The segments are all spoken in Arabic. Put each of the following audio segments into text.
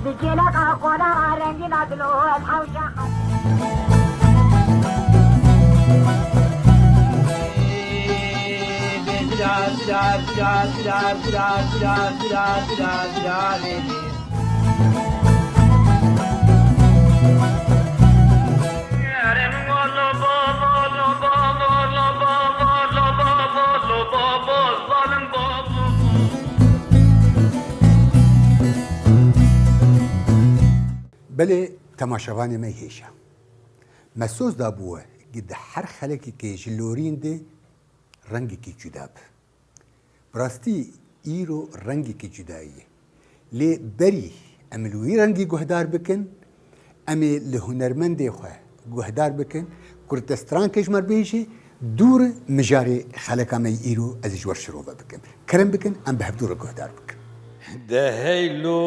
بجيلك أقونا رنجنا دلوت حوشا بله تماشاواني ما يهيشا مسوز دابوه قد هر خلقي كي جلورين دي رنگي كي جداب براستي ايرو رنگي كي جدائي لي بري املوي رنگي گهدار بكن امي لهنرمندي خواه گهدار بكن كردستان كجمر بيجي دور مجاري خلقا ما ايرو از جور شروبه بكن كرم بكن ام بهب دور گهدار بكن دهيلو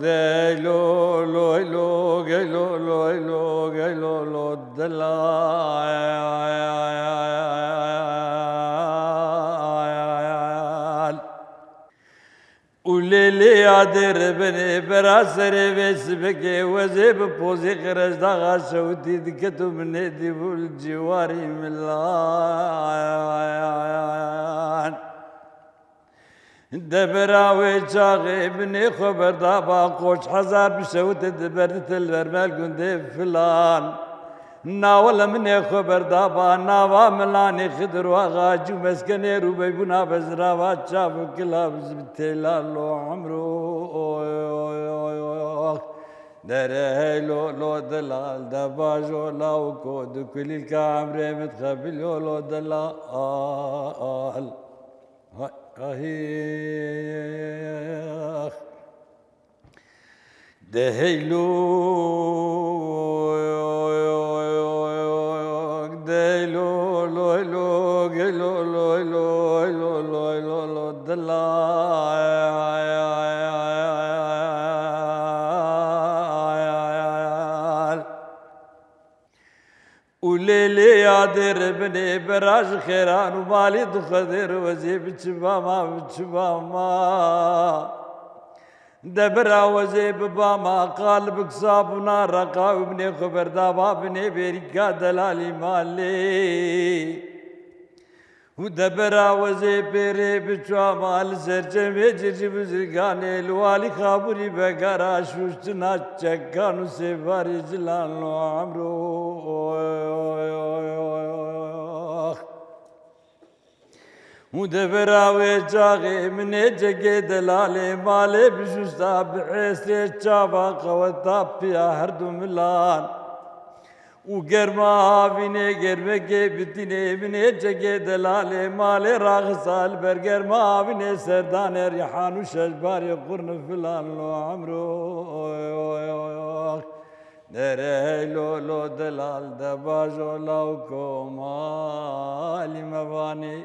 دهيلو لو لو لو لو لو لو لو دلال وليلي عدر بني براسري بسبكي وزيب بوزي خرج دغا شوتي دكتو من دي والجواري ملان دبراوي شاغي بني خبر دابا قوش حزار بشوت دبرت البرمال قندي فلان ناولا مني خبر دابا ناوا ملاني خدر واغاجو مسكني روبي بنا بزراوات شافو كلاب زبتلالو عمرو دره لو لو دلال دباجو لاو كود كل الكامري متخبل لو دلال هاي دهيلو دهيلو لو لو لو لو لو لو لو لو دلال وليلي عدر بني براج خيران ومالي دخدر وزي بتشباما بتشباما دبرا وزي بباما قلبك صابنا رقا وبني خبر دابا بني بيريكا دلالي مالي ودبرا وزي بيري بتشواما لسرجمي جرجي بزرقاني الوالي خابوري بقرا شوشتنا تشكانو سيباري جلالو عمرو ودبرا وجاغي من جاغي دلالي مالي بشوشتا بحيسي تشابا قوتا بيا هردو ملان وقرما بيني قرمكي بتيني بني جاغي دلالي مالي راغسال برقرما بيني سرداني ريحان وشجباري قرن فلان لو عمرو دره لو لو دلال دباجو لوكو مالي مباني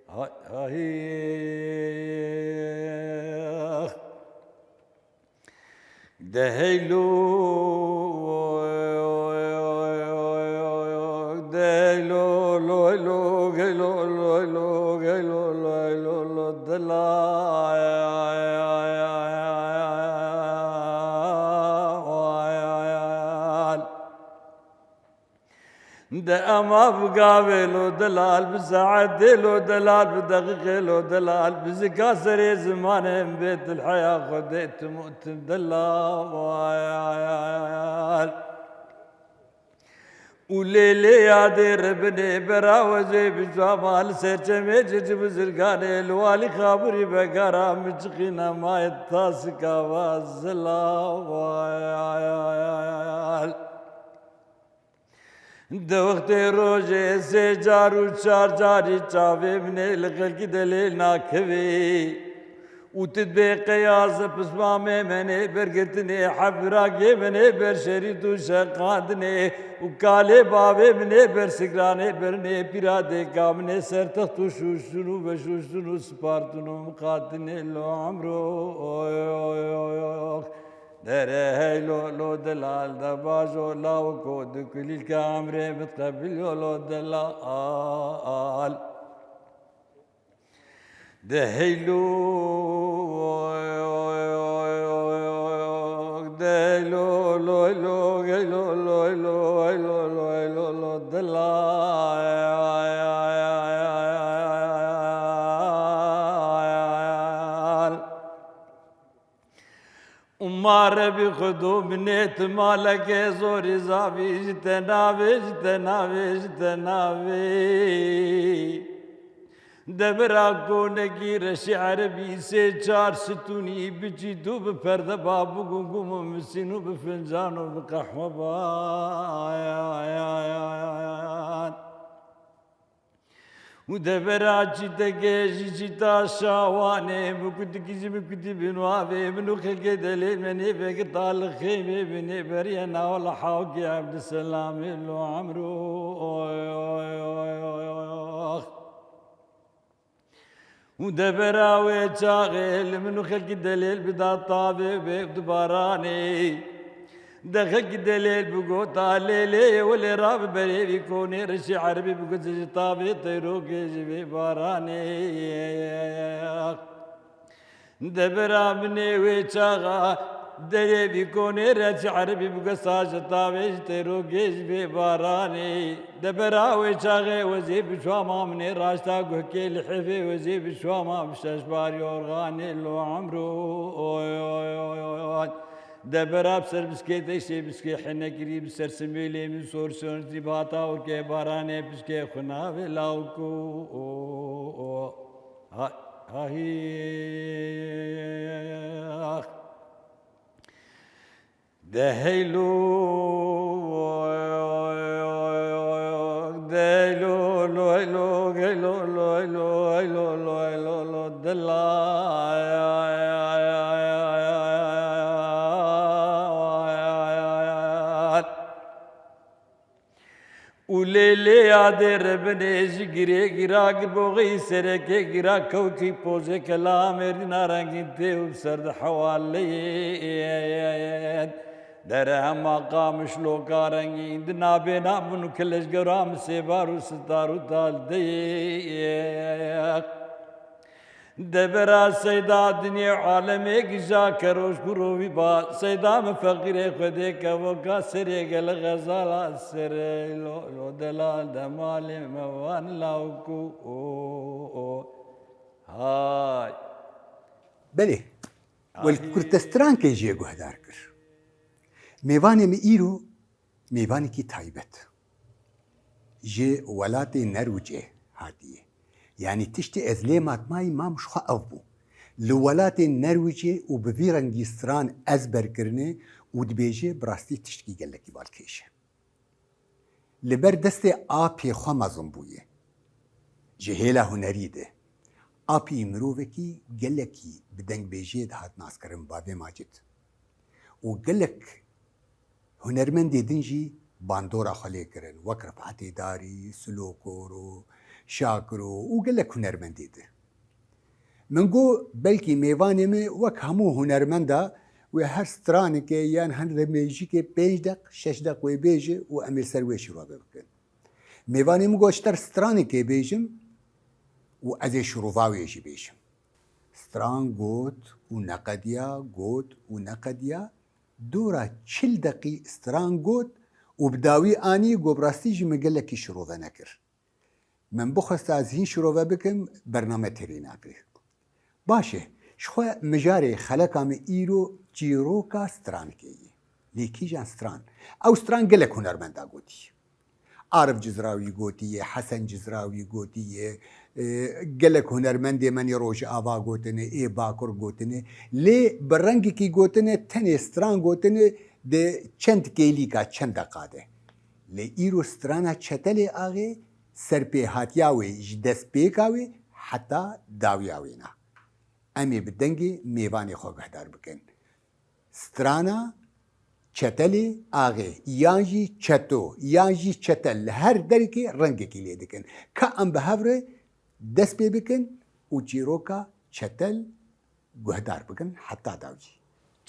هاي دهيلو دهيلو لو لو لو لو لو لو لو دلال ده أما بقابلو دلال بساعد لو دلال بدقيقة لو دلال بزكا سري زمان بيت الحياة خديت موت دلال وليلي يادي ربني براوزي بجوامال سيرجمي ججب زرقاني الوالي خابري بقرا مجقنا ما يتاسكا والزلال دوختي روجي سيجارو چار جاري چاوي من الخلق دليل ناكوي وتدبي قياس بسمامي مني برقتني حفراقي مني برشريد وشقادني وكالي بابي مني برسكراني برني برادي كامني سرتخت وشوشنو بشوشنو سبارتنو مقاتني لو عمرو دره هيلو لو دلال دباجو لاو كود كل الكامري بتقبل لو دلال دهيلو دهيلو لو لو لو لو لو لو لو لو دلال ومار بخدو بنيت مالك زوري زابي جتنابي جتنابي جتنابي دبرا كونكي رشعر بي سي چار ستوني بجي دوب فرد بابو گوگم مسينو بفنجانو بقحوة بايان ودبرا جيتكي جيتا شاواني مكتكي مكتي بنوافي منو خلقي دليل مني بك طال خيمي بني برينا ولا حاوكي عبد السلام لو عمرو ودبرا ويتشاغل منو خلق الدليل بدا طابي بدباراني دخلق الدليل بقوطا ليلي واللي راب بري بيكوني رشي عربي بقوط طابي طيروك يجبي باراني دبرا مني ويتشاغا دليل بيكوني رشي عربي بقوط طابي طيروك يجبي باراني دبرا ويشاغي وزيب شواما مني راشتا قهكي الحفي وزيب شواما بشاش باري ورغاني لو عمرو دبرا بسر بسكي تيشي بسكي حنا كري بسر سميلي من سور سونتي باتا وكي باراني بسكي خنا بلاوكو هاي دهيلو دهيلو لو لو لو لو لو لو لو لو دلال وليلي عادر بنيش غيري غيرا بوغي سركي غيرا كوكي بوزي كلام نارنگي تي وسرد حوالي درهم مقام شلوكا رنگي دنا بنا من كلش گرام سيبارو ستارو دال دي دبرا سيدا دنيا عالمي گجا كروش گروي با سيدا مفقير خدي كوكا سري گل غزالا سري لو دلال دمال موان لاوكو هاي بله والكردستان كي جي گهدار كر میوانی می ایرو میوانی کی تایبت جه ولات نروجه هاتیه یعنی تشتی ازلی ماتمای مام شخا افبو لولات نروجه و بویرنگیستران ازبر کرنه و دبیجه براستی تشتکی گلکی بالکیشه لبر دست آپی خمازم بویه جهیلا هنری ده آپی مروه کی گلکی بدنگ بیجه ده هات ناس کرن بابه ماجد و گلک هنرمند دنجی باندورا خالی کرن وک رفعت داری سلوکورو شاکرو و گلک هنرمند ده من گو بلکی میوانی می وک همو هنرمنده و هر سترانی که یان هند میجی که 5 دق 6 دق و بیجه و امیل سروی شروع بکن میوانی می گوشتر سترانی که بیجم و از شروعاویشی بیجم ستران گوت و نقدیا دورا 40 دقي سترانجوت وبداوي اني قبرستي جي مقلكي شروطه نكر من بخست ازين شروطه بكم برنامج ترينا بي باشه شخو مجاري خلقام ايرو جيروكا سترانكي ليكي جان ستران او ستران قلك هنرمندا قوتي عارف جزراوي قوتي حسن جزراوي قوتي قلك هنرمندي من يروج آبا قوتني اي باكر قوتني لي برنگي كي قوتني تني ستران قوتني ده چند كيلي كا چند دقاده لي ايرو سترانا چتلي آغي سرپي هاتياوي جدس بيكاوي حتى داوياوينا ئەمێ بدەنگێ میێوانی خۆ گەهدار بکەن سترانە چەتەلێ ئاغێ یانژی چەتۆ یانژی چەتەل لە هەر دەرێکێ ڕەنگێکی لێ دەکەن کە ئەم بە هەورێ دەست پێ بکەن و چیرۆکە چەتەل گوهدار بکەن حتا داوجی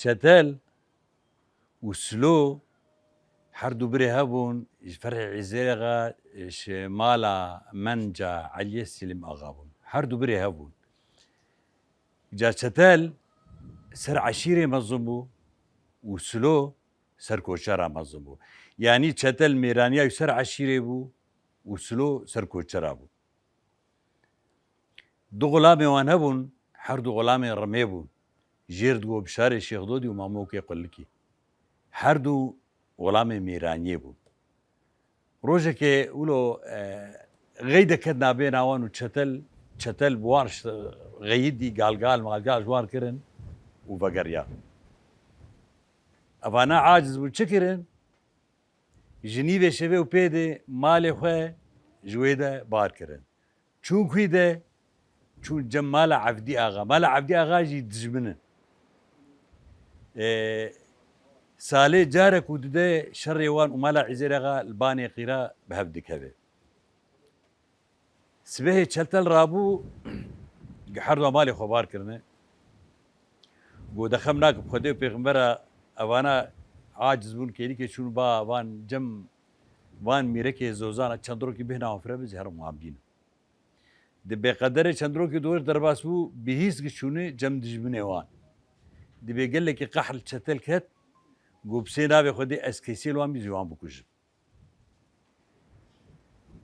چەتەل و سلۆ هەردوو برێ هەبوون فەرعی عیزێغا ماڵە منجە عەلیە سیلم ئاغا بوون هەردوو برێ هەبوون جا چەتەل سەر عەشیرێ مەزم بوو و سلۆ سەر کۆچەرا مەزم بوو یعنی چەتەل مێرانیای سەر عەشیرێ بوو و سلۆ سەر کۆچەرا بوو دوو غڵامێوان هەبوون هەردوو غڵامێ ڕمێ بوون ژێر دووە بشارێ شێخدۆدی و مامۆکێ قولکی هەردوو وەڵامێ میێرانیە بوو ڕۆژێکێ ولۆ غەی دەکەت نابێ ناوان و چەتەل بوار غەیدی گالگال ماگال ژوار کردن و بەگەریا ئەوانە عاجز بوو چ کردن ژنیبێ شەوێ و پێدێ مالێ خوێ ژوێدە بار کردن چوون کویدە چوون جەم مالە عەفدی ئاغا مالە عەفدی ئاغاژی دژمنن سالێ جارێک و ددە شەڕێوان و مالا عیزێرەغا لبانێ قیرا بە هەف دکەوێ سبەیە چەتەل ڕابوو هەردووە ماڵی خۆبارکردنێ بۆ دەخەم ناکە خودێ و پێغمبەرە ئەوانە عاجز بوون کێریکێ چوون با وان جەم وان میرەکێ زۆزانە چەندڕۆکی بهێناوە فرە بزی هەرم وابدین دەبێ قەدەرێ چەندڕۆکی دۆر دەرباس بوو بهیزگە چوونێ جەم دژمنێوان دەبێ گەلێکی قەحل چەتەل کەت گوپسێ نابێ خودێ ئەسکەیسێ وان بیزیوان بکوژم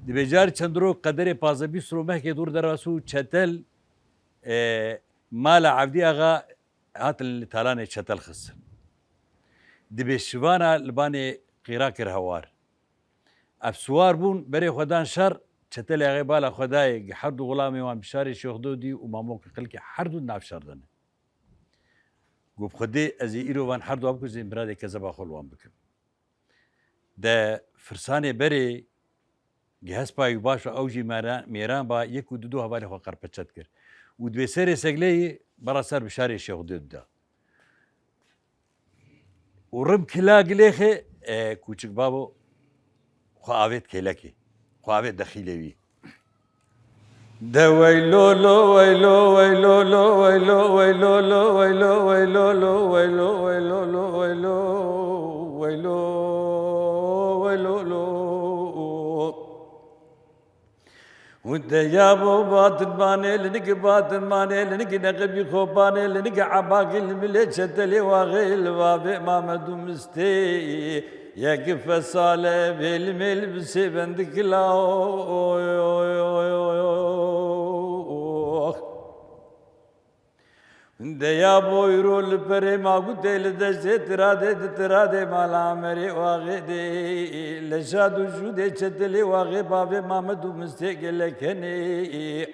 دەبێ جار چەندڕۆ قەدەرێ پازەبی سرۆمەکێ دوور دەرباس و چەتەل مالە عەفدی ئاغا هاتن لە تالانێ چەتەل خستن دەبێ شیوانە لبانێ قیرا کرد هەوار ئەف سوار بوون بەرێ خۆدان شەڕ چەتەل ئاغێ بالا خۆدایە هەردوو وەڵامی وان بشارێ شێخدۆدی و مامۆکە قلکی هەردوو ناو شەردنە گوب خودێ ئەزی ئیرۆوان هەردوو بکوزین برادێک کە زەبا خۆڵوان بکەم دە فرسانێ بەرێ گەهەسپای و باشە ئەوژی مێران با یەک و دوو هەواری خۆ قەرپەچەت کرد و دوێ سەرێ سەگلەی بەڕاسەر بشارێ شێخدۆددا و ڕم کلا گلێخێ کوچک بابۆ خۆ ئاوێت کێلەکێ خۆ ئاوێت دەخیلەوی ويلو لو ويلو ويلو لو ويلو ويلو لو ويلو ويلو لو ويلو ويلو لو ويلو ويلو ويلو لو وديابو باطن ماني لنك باطن ماني لنك نقبي خوباني لنك عباقي الملك شتلي واغيل وابي مامد مستي يقف صالة بالميل بسي بندك لاو دیا بویرو لپره ماگو تیل دسته تراده مالا مری واقع دی لشادو شوده چتلی واقع بابه مامدو مستقل کنی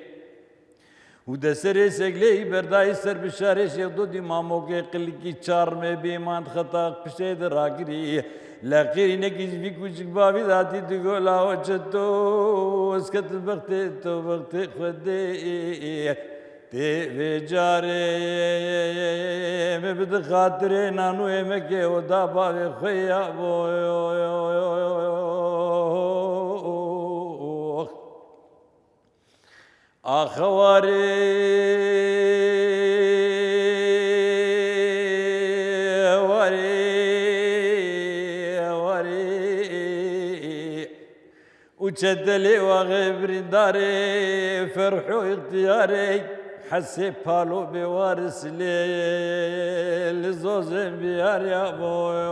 و دسره سگلی بردای سر بشاره شیخدو دی مامو که قلکی چار میں بیمان خطا پشه دراگری لقیری نکیش بی کچک بابی داتی دگو لاو چتو اسکت وقت خود تے جارے میں بد خاطرے نانو میں کے ودا باوے خیا بو اخوارے وارے وچدلي وغبرنداري فرحو اختياري حسي بالو بوارس لزوزن بيار يا بوي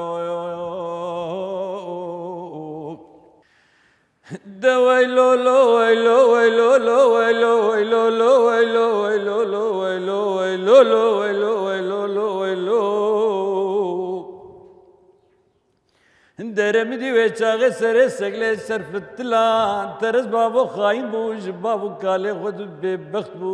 دويلو لو ويلو ويلو لو ويلو ويلو لو ويلو ويلو لو ويلو ويلو لو ويلو ويلو لو ويلو درمدي وچاغه سره سگله صرف تلان ترز بابو خاين بوج بابو کاله خود ببخت بو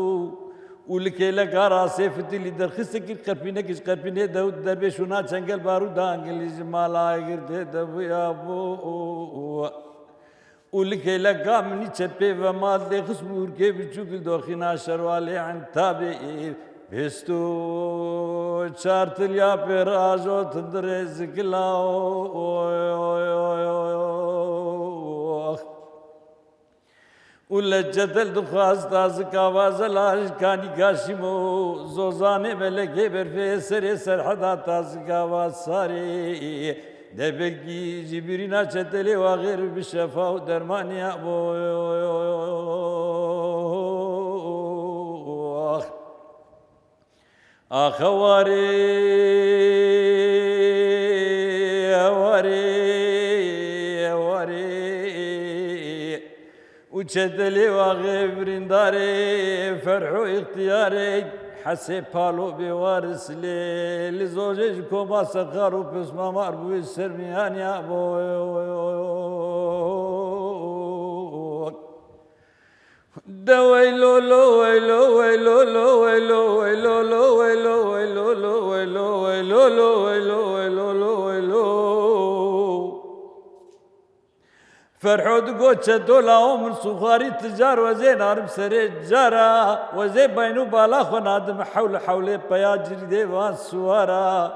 ولکه لگارا سیفتی لی درخست کی قرپینه کش قرپینه داود دربه شونا چنگل بارو دانگلیز مالا گرده دو یا بو ولکه لگا منی چپه و مال ده خسمور که بچوکل دوخینا شرواله عن تابعی بستو چارتلیا پیراجو تدرز گلاو ولجت الدخواست از کاواز لاشکانی کاشیمو زوزانه ملکه برفه سر سرحدات از کاواز ساری دبکی جبرینا چتلی و غیر بشفا و درمانی ابو آخواری وشدلي وغيبرين داري فرحو اختياري حسي بالو بوارس لي لزوجي كوما سقارو بسما ماربو السرميان يا ابو دويلو لو ويلو ويلو لو ويلو ويلو لو ويلو ويلو لو ويلو ويلو لو ويلو ويلو لو ويلو فرحود قوتش دولا عمر سخاري تجار وزين عرب سري جارا وزي بينو بالا خنادم حول حولي بياجري ديوان سوارا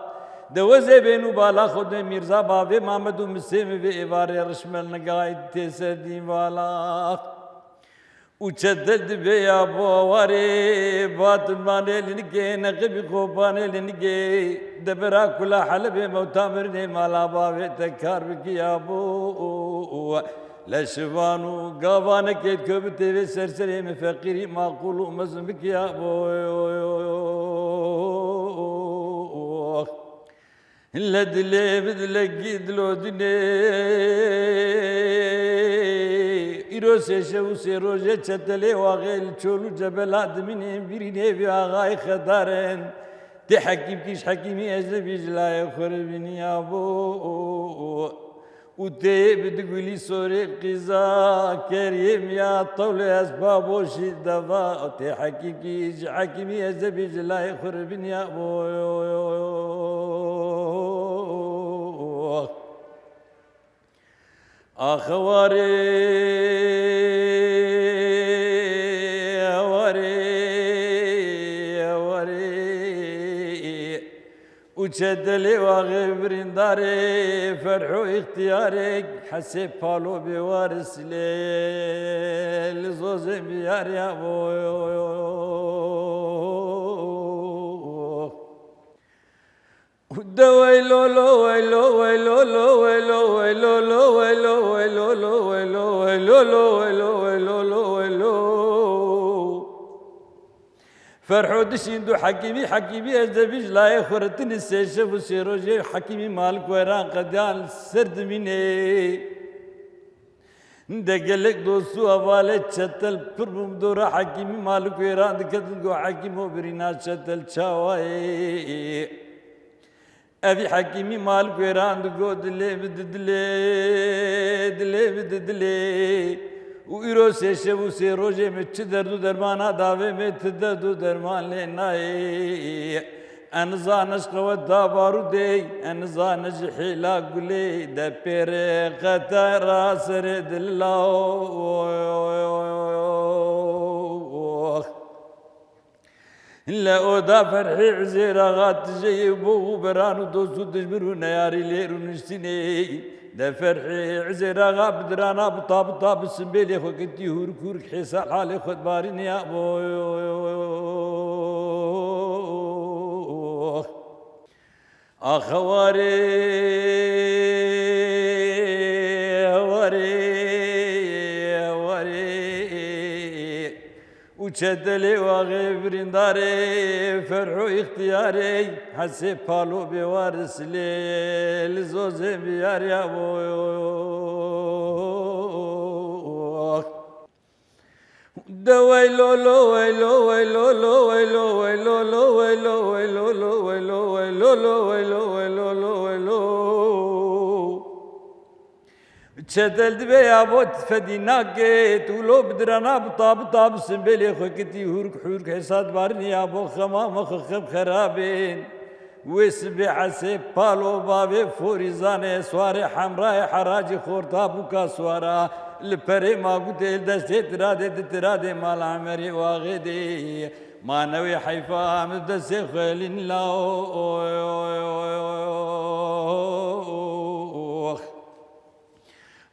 دوزي بينو بالا خود ميرزا بابي محمدو مسيمي بي إباري رشمل نقايد تيسر ديوالا وشدد بي أبو واري باطن ماني لنقي نقبي خوباني لنقي دبرا كلا حلبي موتامرني مالا بابي تكار بكي أبو لشفانو قابانا كيد كبتي في سرسري مفقيري ما قولوا مزن بكي أبو إلا دلي بدلقي دلو دني إيروسي شوسي روجة چتلي واغيل چولو جبل آدمين بريني في آغاي خدارين تي حكيم كيش حكيمي أجنبي جلاي خربيني أبو وتي بتقولي سوري قزا كريم يا طول أسباب وشي دفا تي حكيم كيش حكيمي أجنبي جلاي خربيني أبو أخواري وشدلي وغبرين داري فرحو اختيارك حسي بالو بوارس لي لزوزي بيار يا ابو ويلو لو ويلو ويلو لو ويلو ويلو لو ويلو ويلو لو ويلو ويلو لو ويلو ويلو لو ويلو فرحو دشيندو حكيمي حكيمي أجدبيج لا يخورتن السيشف وسيروجي حكيمي مالك ويران قديان سرد مني دقلق دوستو أبالي چتل پربم دورا حكيمي مالك ويران دكتن قو حكيمو برينا چتل چاوائي أبي حكيمي مالك ويران دقو دلي بددلي دلي بددلي وإيروسي شبو سيروجي متش دردو درمانا داوي مت دردو درمان لناي أنزانش قوة دابارو دي أنزانش حيلا قولي دا بيري قطار سر دلاو إلا أودا فرحي عزيرا غات جيبو برانو دوسو تجبرو نياري ليرو نشتيني دا فرحي عزيرا غاب درانا بطا بسنبيلي خو كنتي هورك حسال حالي خد بارين يا ابو أخواري وشدلي وغبرين داري فرحو اختياري حسي بالو بوارس لي لزوزي بيار يا ابو دويلو لو ويلو ويلو لو ويلو ويلو لو ويلو ويلو لو ويلو ويلو لو ويلو ويلو لو ويلو تشدل دبي يا بوت فديناك تولو بدرانا بطاب سنبلي خكتي هورك حورك حساد بارني يا بو خمام خخب خرابين ويسبي حسي بالو بابي فوريزاني سواري حمراء حراجي خورتابوكا سوارا البري ما قلت الدشت ترادي مال عمري واغدي ما نوي حيفا مدسي خلين لاوخ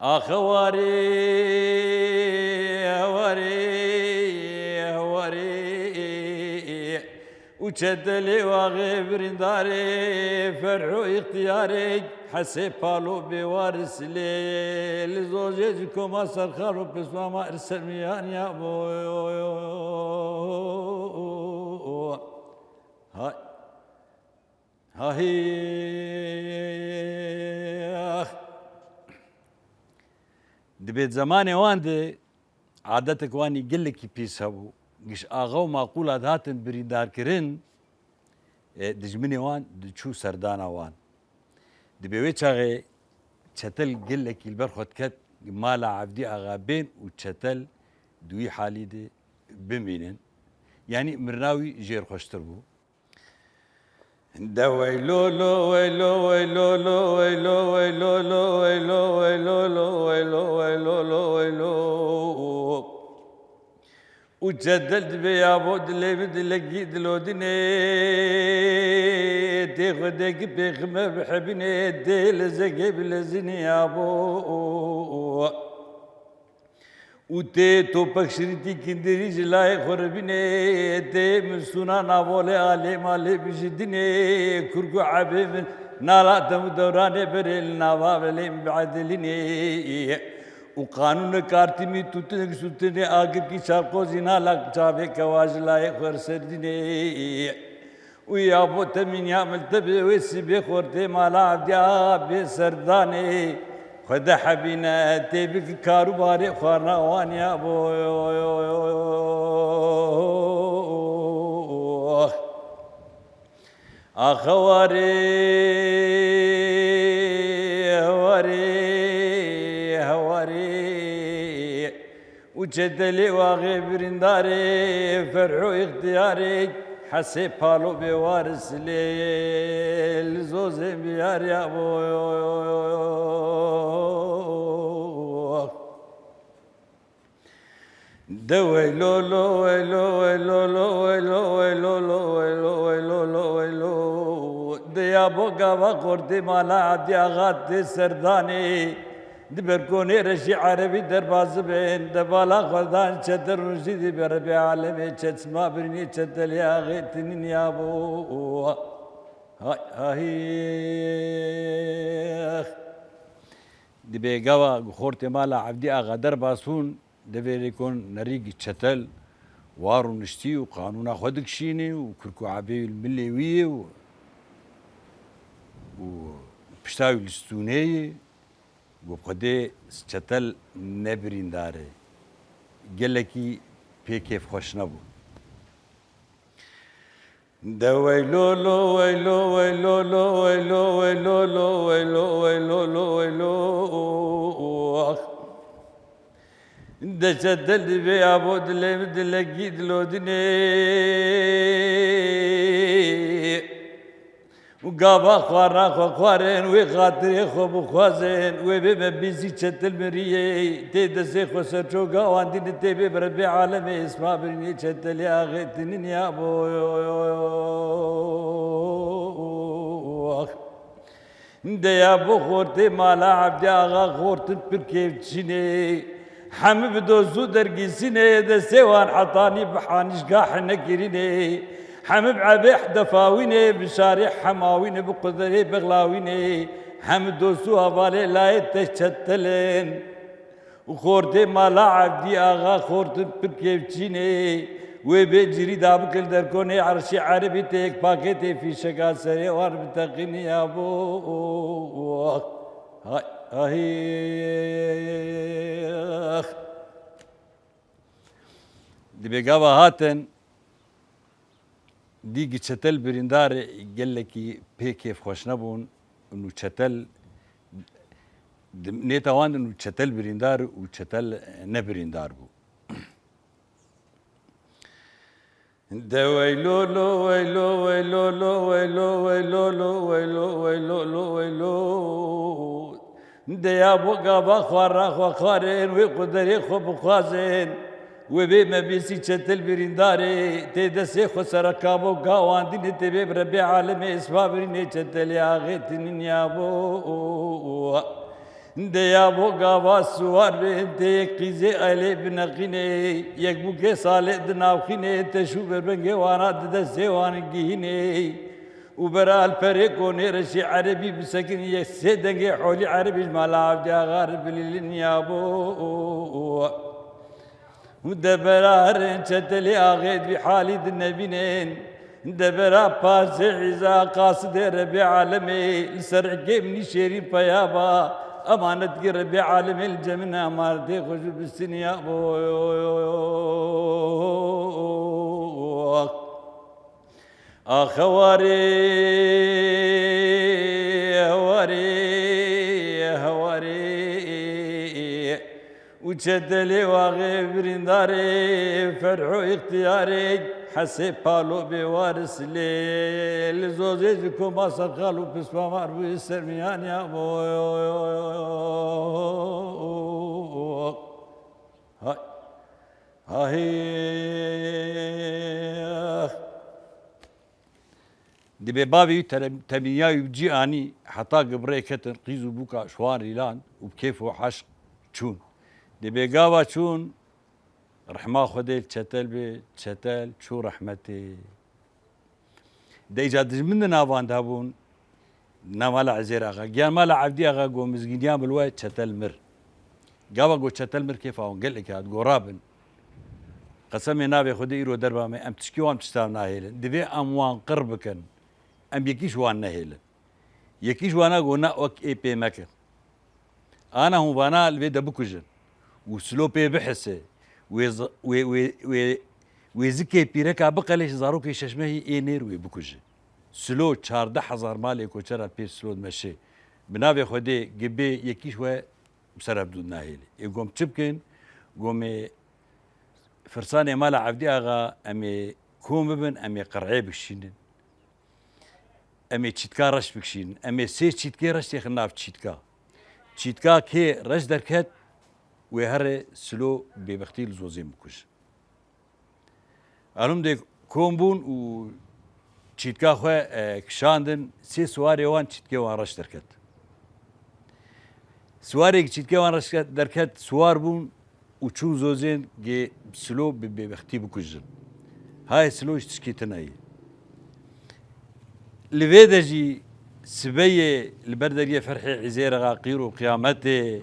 أخواري وشدلي وغيب رنداري فرحو اختياري حسي بالو بوارس لي لزوجيكم أسر خارو بسوا ما ارسل ميان يا بوي هاي دبيت زماني واندي عادتك واني قلك بيسهبو قش آغاو معقولة هاتن بريدار كرين دجمني وان دشو سردانا وان دبيوي چاغي چتل قلك البرخوت كت مالا عبدي آغابين وچتل دوي حالي دي بمينن يعني مرناوي جير خوشتر بو دا ويلو لو ويلو ويلو لو ويلو ويلو لو ويلو ويلو لو ويلو ويلو لو ويلو وجدلت بيا بود اللي بدلقي دلودني تاخدك بخمة بحبني ديل زقب لزني يا بو وتي توبك شريتي كندري جلاي خربني تي من سونا نابولي علي مالي بجدني كركو عبيب نالا تم دوراني بريل نوابلي بعدلني وقانون كارتمي توتنك سوتني آخر کی شرقو زنا لك جابه كواج لاي خرسردني ويا بو تمين يعمل تبي ويسبي خورتي مالا عبديا بسرداني خد حبينا تبك كاروباري خارنا وان يا بو أخواري وجدلي واغي برنداري فرحو اختياري حسي بالو بوارس لي لزوزي بيار يا بو دوي لو لو لو لو لو لو لو لو لو لو ديا بوغا وقردي مالا عدي اغاتي سرداني دبركوني رشي عربي درباز بين دبالا خردان چتر رشيدي بربي عالمي چتسما برني چتل يا غيتنين يا بو هاي دبي قوا خورتي مالا عبدي اغا درباسون دبي يكون نريق چتل وارو نشتي وقانونا خودك شيني وكركو عبي المليوية وبشتاوي الستونية وبخدي چتل نبرين داره قلكي بيكيف خوش نبو دا ويلو لو ويلو ويلو لو ويلو ويلو لو ويلو ويلو لو ويلو دا چتل بيا بود اللي بدلقي دلودني وقابا خوارنا خوارين وخاطري خو خوازين وبيزي چتل مريه تدسي خو سرچوغا واندين تبي بربي عالمي اسما برني چتل يا غيتنين يا بو ديا بو خورتي مالا عبدي اغا خورت بركيف تشيني حمي بدوزو درقيسيني دسيوان حطاني بحانش قاح نكريني حمب عبيح دفاويني بشارع حماويني بقدري بغلاويني حمد دوسوها بالي لا يتشتلين وخورتي مالا عبدي اغا خورت بركيفتشيني وبيجري دابك الدركوني عرشي عربي تيك باكيتي في شكا سري وار بتقيني يا بو هاي دي بيقابا هاتن ديجي چتل بريندار قال لك بكيف خوش نبون انه چتل نيتوان انه چتل بريندار وچتل نبريندار بو دا ويلو لو ويلو ويلو لو ويلو ويلو لو ويلو ويلو لو ويلو دا يا بوغا بخوار خوارين وقدري خو بخوازين وبي ما بيسي تشتل برينداري تدسي خسر كابو قاوان دين تبي بربي عالم اسبابريني تشتل يا غيتن يا بو ديابو قابا سوار بنتي قيزي علي بنقيني يكبو كي صالح دناوخيني تشو بربنجي وانا ددسي وانقيني وبرا الفريقوني رشي عربي بسكن يسيدنجي حولي عربي مالا عبجا غارب للنيابو ودبرار شتلي اغيد بحالي النبينين دبرا باس عزا قاصد ربي عالمي السرع جيبني شيرين فيابا امانة ربي عالمي الجمنة ماردي خشو بالسنيا اخواري هواري وتشدلي واغيب رنداري فرحو اختياري حسي بالو بوارس ليل زوجيكم ما سرخالو بسما ماربو السرميان يا بو هاي دي ببابي تمياي بجياني حتى قبري كتن قيزو بوكا شوان ريلان وبكيف وحشق تشون دي بيقاوا تشون رحمة خديل تشتل بي تشتل شو رحمتي دي جاد من نافان دابون نامالا عزير اغا جيان مالا عبدي اغا قو مزقينيان بالوقت تشتل مر قاوا قو تشتل مر كيف اون قل لك هاد قو رابن قسمي نابي خدي يرو دربا مي ام تشكي وام تشتام ناهيلن دبي اموان قربكن ام يكيش وان ناهيلن يكيش وانا قو ناوك اي بي مكن انا هو بانا البي دبكوجن وسلو بي بحسه ويزكي بيركا بقليش زاروكي ششمهي اي نير ويبكوجن سلو 14000 مالي كوچرا بير سلو مشي بنابي خدي جبي يكيش و بسرب دود ناهيلي يقوم تشبكن قومي فرساني مالا عبدي اغا امي كوم ببن امي قرعي بكشينن امي تشيتكا رش بكشين امي سي تشيتكي رش تخناف تشيتكا كي رش دركت وهر سلو ببختيل زوزي مكوش الوم دي كومبون و تشيتكا خو كشاندن سي سواري وان تشيتكي وان رش دركت سواري تشيتكي وان رش دركت سوار بون وچون زوزين جي سلو ببختي بكوجن هاي سلو تشكيتناي لفيدجي سبيه البردريه فرحي عزيرغا قيرو قيامته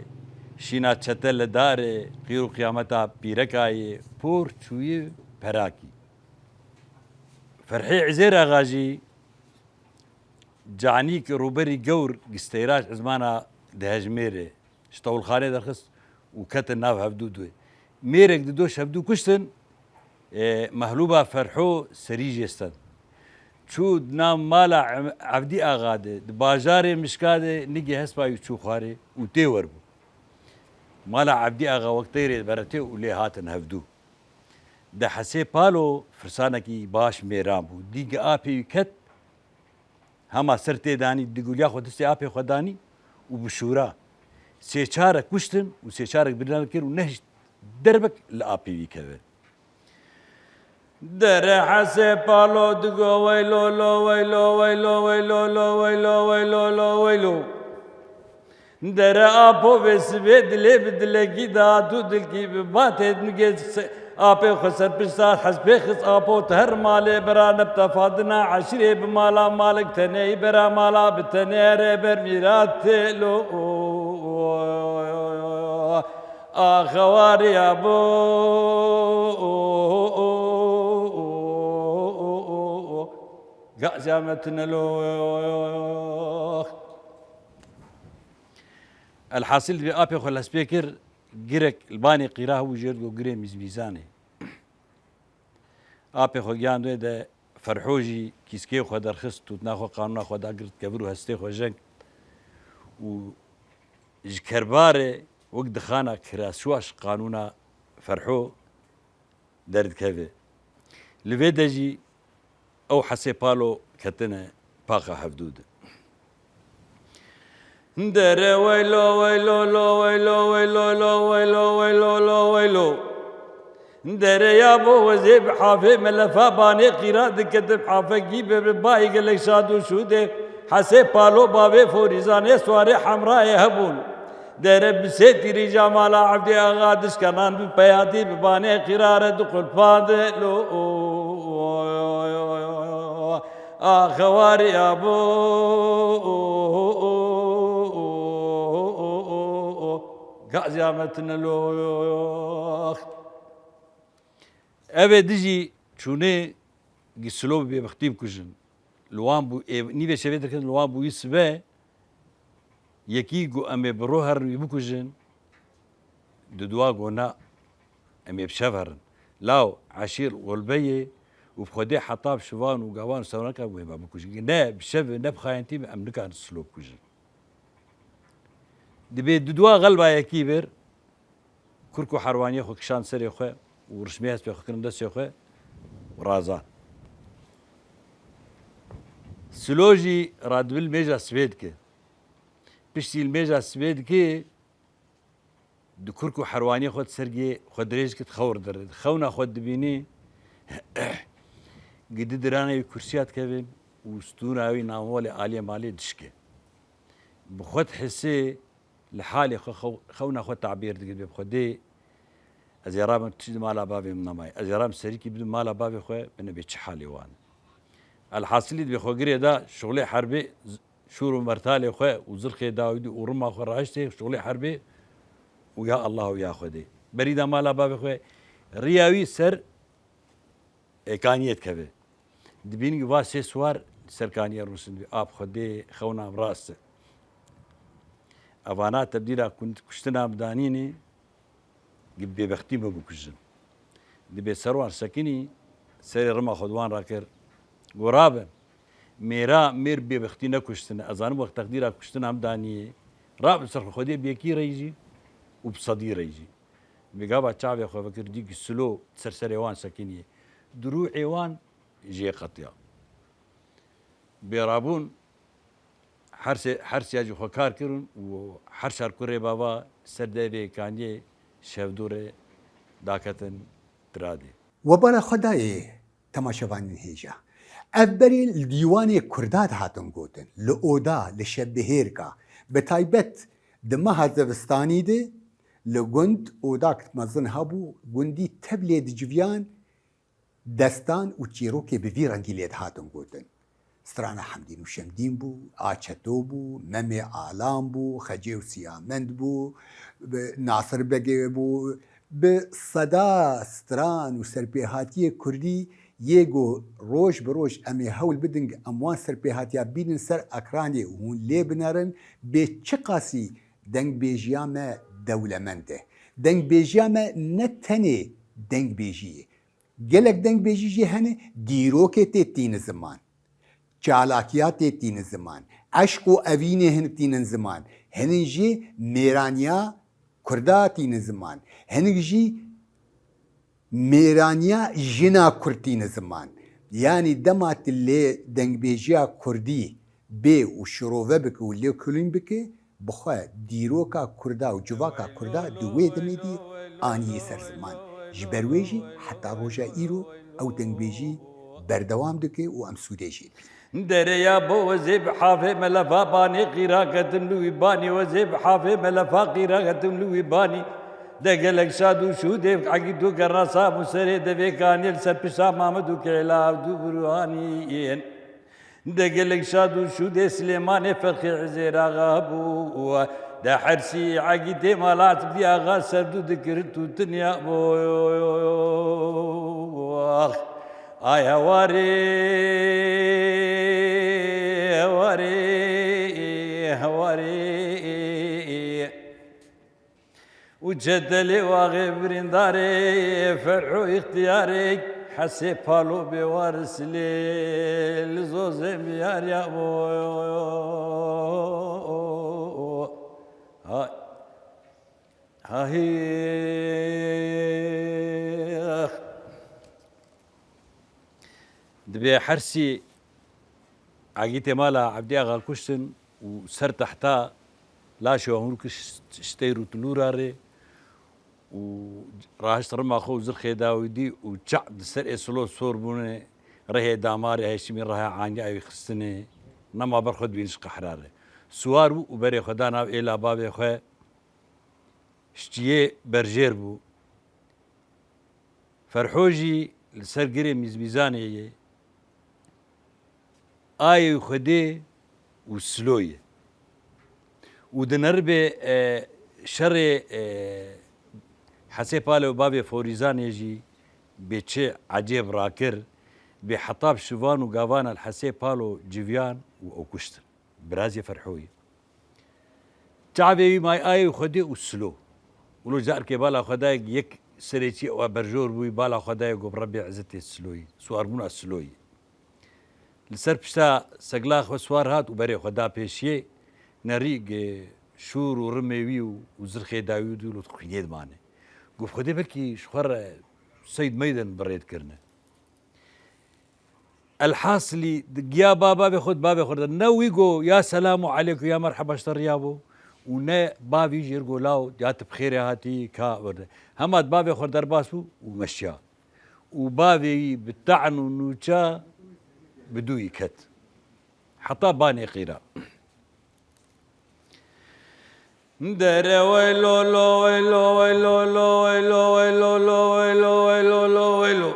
شينا تشتل داري قيرو قيامتا بيركاي بور شوي براكي فرحي عزيرغا جي جانيك روبري جور قستيراج عزمانا دهجميري شطول خالد رخص وكتن ناف هبدو دوي ميرك دوش هبدو كشتن مهلوبة فرحو سريج يستن شو نام مالا عبدي اغاده باجاري مشكاده نجي هسبا يشو خاري وتي وربو مالا عبدي اغا وقتيري برتي ولي هاتن هبدو ده حسي بالو فرسانكي باش ميرام بو ديق ابي كت هما سرتي داني ديقول ياخد دستي ابي خداني وبشورا سيشارك كشتن وسيشارك برنامج ونهج دربك لابي في كذا در حسي بالو دغو ويلو لو ويلو ويلو ويلو لو ويلو ويلو لو ويلو در ابو بسبد لبد لقيدا دودلكي باتت نجس ابي خسر بسات حسب خس ابو تهر مالي برا نبتفادنا عشري بمالا مالك تني برا مالا بتنير برميرات لو اخواري ابو قازمتنا لو الحاصل في ابي خل سبيكر جرك الباني قراه وجرد وجري ميزاني ابي خو جاندو ده فرحوجي كيسكي خو درخص توتناخو قانون خو داغرت كبرو هستي خو جنك و جكرباره وقت خانه كراسواش قانونا فرحو درد كذا لفيدجي او حسي بالو كتنا باقه حدود در ويلو ويلو لو ويلو ويلو لو ويلو ويلو لو ويلو دريا بو وزيب حافي ملفا باني قيراد كتب حافة جيب باي قال لك شادو شودي حسي بالو بابي فوريزاني سواري حمراء هبون درب سيتي رجا مالا عبدي اغادش كنان ببياتي بباني قرار دخل فاضلو اخواري ابو قازيامتنا لو اوه دجي چونه گسلو بي بختيم كجن لوان بو نيفي شبيت كن لوان بو يسبه يكي جو امي بروهر يبكجن ددوا غونا امي بشفرن لاو عشير والبيه وبخدي حطاب شوان وقوان سونكا وما بكجن نا بشف نبخاينتي امنكا سلوب كجن دبي ددوا غلبا يكيبر كركو حروانيه خو كشان سري خو ورسميات بيخكرن دس يخو ورازان سلوجي رادبل ميجا سويدكي بشتي الميجا سويدكي دكركو حرواني خود سرقي خود ريج كت خور درد خونا خود دبيني قد دراني كرسيات كبين وستونا اوي نامولي عالية مالي دشكي بخود حسي لحالي خونا خود تعبير دقيت بخودي ازيرام تشد مالا بابي من ماي ازيرام سريكي بدون مالا بابي خويا بنبي حالي وان الحاصل اللي بخوغري دا شغلي حربي شورو مرتالي خويا وزرخي داودي ورما خو راشتي شغلي حربي ويا الله ويا خدي بريدا مالا بابي خويا رياوي سر كانيت كبه دبيني واسي سوار سركانيه روسن اب خدي خونا براس افانا تبديلا كنت كشتنا بدانيني قبي بختي ما بكجن دبي سروان سكني سري رما خدوان راكر غرابه ميرا مير بي بختي نكشتنا اذان وقت تقدير كشتنا همداني راب سر خدي بيكي ريجي وبصدي ريجي بيقابا تشابي خو فكر ديك سلو سرسري وان سكني درو عيوان جي قطيا بيرابون حرس ياجي خو كار كرون وحرشار كوري بابا سردبي كاني شفدوره داكتن ترادي وبرا خدای تماشاوان هیجا افبری الديواني كرداد هاتن گوتن لأودا لشبهيركا بتايبت دمها زبستاني دي لگند اوداك مزن هابو گندي تبلي دجويان دستان و چيروكي بفي رنگي ليد هاتن گوتن سترانا حمدين و شمدين بو آچتو بو ممي آلام بو خجي و سيامند بو ناصر بگي بو بصدا ستران و سرپيهاتي كردي يگو روش بروش امي هول بدنگ اموان سرپيهاتيا بينن سر اكراني وهون لي بنارن بچقاسي دنگ بيجيامه دولمنده دنگ بيجيامه نتني دنگ بيجي gelek deng bejî hene dîrokê tê tînin ziman çalakiyat tê tînin ziman eşk û evînê hinek tînin ziman hinek jî mêraniya Kurda tînin ziman hinek jî mêraniya jina Kurd tînin ziman yani dema lê dengbêjiya Kurdî bê û şirove bike û lê kulîn bike bixwe dîroka Kurda û civaka Kurda di wê demê dî aniyê ser ziman ji ber wê jî heta roja îro ew dengbêjî berdewam dike û em Sûdê jî دريا بو وزيب حافي ملفا باني قراءة لوي باني وزيب حافي ملفا قراءة لوي باني دقلك شادو شو ديف عقيدو قرصا مسري دفي كان يلسر بشا مامدو كعلا دو بروهانيين دقلك شادو شو دي سليماني فرخي عزيرا غابو دا حرسي عقيدي مالات بدي اغا سردو ذكرتو تنيا بو آي هواري هواري هواري وجدلي واغبرين داري فرحو اختياري حسي بالو بوارس لي لزوزي ميار يا بو هاي دبي حرسي عقيتي مالا عبدي اغا الكشتن وسر تحتا لا شو هنوك اشتيرو تلوراري وراهش رما خو زرخي داودي وجعد سر اسلو صور بونه رهي داماري هاشمي رها عانيا يخصني نما برخد بينش قحراره سوار وبري خدانا الى بابي خو شتيه برجير بو فرحوجي لسرقري ميزاني آي خدي وسلوية ودنربي شر حسي بالو بابي فوريزان يجي بيتشي عجيب راكر بحطاب شوفان وقافانا الحسي بالو جيفيان وأوكشتر برازي فرحوي تعبي ماي آي خدي وسلو ولو جار كبالا خداي يك سريتي وبرجور بوي بالا خداي بربي عزتي السلوي سواربونا السلوي لسر بشتا سقلاخ وسوار هات وبري خدا بيشي نريق شور ورميوي وزرخي داوود ولطخيد ماني قف خدي بلكي شخور سيد ميدان بريد كرنا الحاصلي يا بابا خد نويقو يا سلام عليكم يا مرحبا اشتر يابو ونا بابي جيرقو لاو جات بخير هاتي كا همات بابي خد درباسو ومشيا وبابي بالطعن ونوشا بدو يكت حطا باني قيرا در ويلو لو ويلو ويلو لو ويلو ويلو لو ويلو ويلو لو ويلو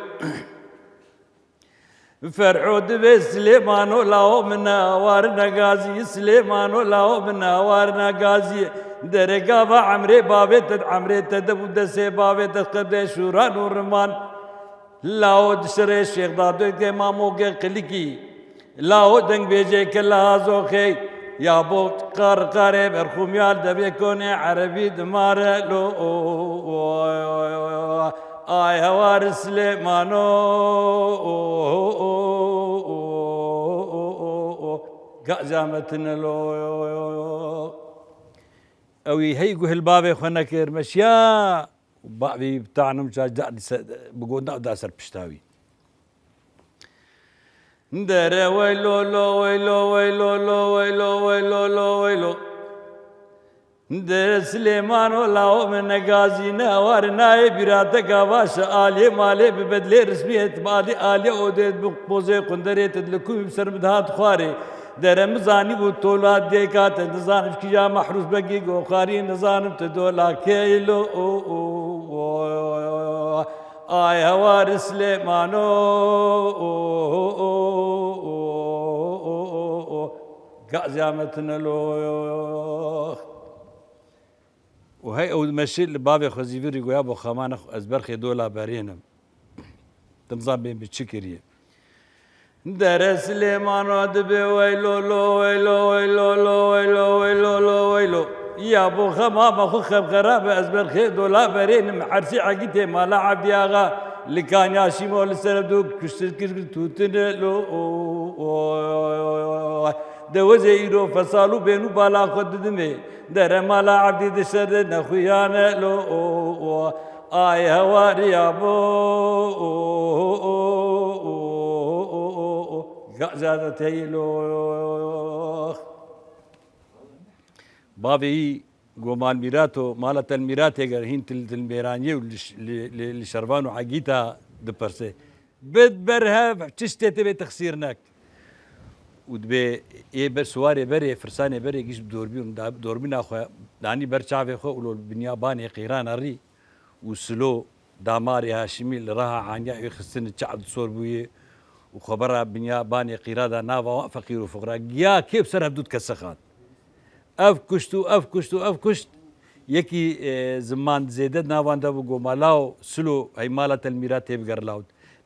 فرعود بسليمان ولاو منا وارنا غازي سليمان ولاو منا وارنا غازي درقابا عمري بابي عمري تدب دسي بابي تقبل شوران ورمان لاو دشري الشيخ دادو کے مامو کے قلقی لاو دنگ بیجے کلا زوخي يا بو قار برخوم يال دبي كوني عربي دمار لو آي هوار سليمانو قازامتنا لو اوي هيقو هالبابي خونا كير مشيا بابي بتاعنا مش بقولنا داسر بشتاوي در ويلو لو ويلو ويلو لو ويلو ويلو لو ويلو در سليمان ولاو من غازينا ورنا براتك باش آلي مالي ببدلي رسمية مالي آلي اوديت بقوزي قندريت لكم بسرمدهات خواري در مزاني بطولات ديكات نزانم كيا محروس بقي وخاري نزانم تدولا كيلو آي هوار سليمانو قازامتنا لو وهي او ماشي لبابي خزيفير يقول يا ابو خمان ازبرخي دولا بارينا تنظام بين بتشكريه در سليمان دبي ويلو لو ويلو ويلو لو ويلو ويلو لو ويلو يا ابو خمام اخو خب غراب ازبرخي دولا بارين محرسي عقيته مالا عبد ياغا اللي كان ياشيمو لسردوك كشتر توتن لو دوزي يرو فصالو بينو بالا خد دمي در مالا عبدي دشر نخويانا لو آي هواري ابو زادت هيلو بابي قومال ميراتو مالت الميرات اگر هين تل الميرانيه اللي شربانو عقيتا دبرسي بد برها تشتت بتخسيرناك ودبي اي بر سواري بري فرساني بري جيش دوربين اخو داني برشافي خو ولو البنيا باني قيران الري وسلو داماري هاشمي اللي راها عنيا يخسن تشعد صوربويه وخبرها بنيا باني قيرادا نافا فقير وفقراء يا كيف سر هبدود كسخات افكشت يكي زمان زيدت نافان دابو قومالاو سلو هي مالة الميرات يبقر لاود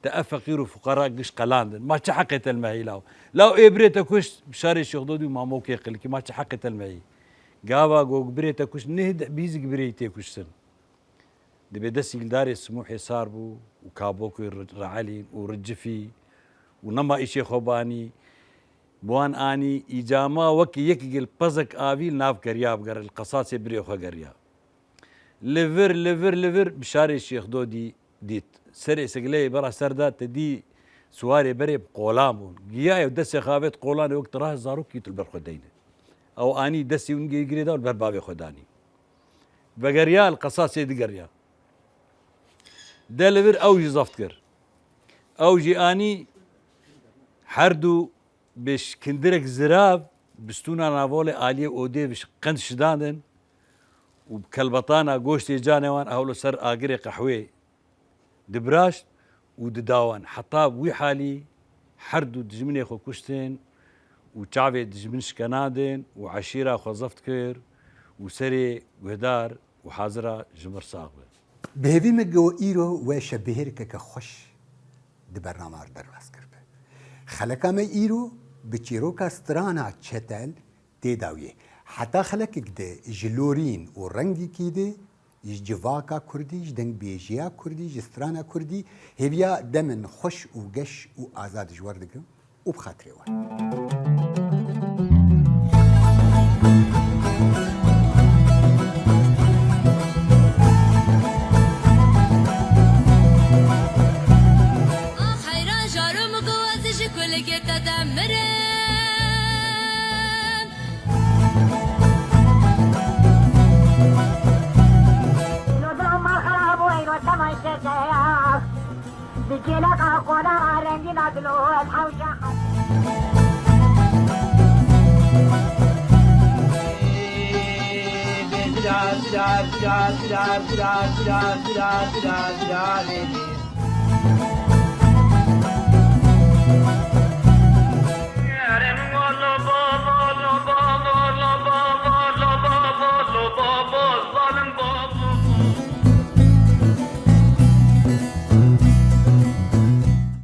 فقير وفقراء قش قلاندن ما تحقت المهي لو ابريتا كش بشاري شغدودي ما موكي قلكي ما تحقت المهي قاوا قو بريتا كش نهد بيزك بريتي كش سن دبي دسي داري سموحي صاربو وكابوكو رعالي ورجفي ونما إشي خوباني بوان آني إجاما وكي يكي البزك آفيل ناف قرياب قر القصاص بريو خو قرياب ليفر بشاري الشيخ دودي ديت سري سقلي برا سردات تدي سواري بري بقولامون قياي ودسي خافت قولاني وقت راه زاروك يتل برخدينه أو آني دسي ونجي يقري دا والبربابي خداني بقريا القصاص يدي قريا دلبر أوجي زفتكر أوجي أني حردو بش كندرك زراب بستونا نافولي آلية أودي بش قند شداندن وبكلبطانا قوشتي جانوان أهولو سر آقري قحوي دبراش ودداوان حتى بوي حالي حردو دجمني خو كشتين وشعبي دجمنش كنادن وعشيرة خو زفتكر وسري وهدار وحاضرة جمر صاغبة بهذه مجو إيرو وشبهرك كخش دبرنامج درواز كربه خلقا ما إيرو بچیروکا سترانا چتل تداویه حتی خلق کده جلورین و رنگی کده جواکا کردی جدنگ بیجیا کردی جسترانا کردی هبیا دمن خوش و گش و آزاد جوار دکم و بخاطره وان بجيلك أقونا رنجنا دلوت حوشا da da da da da da da da da da da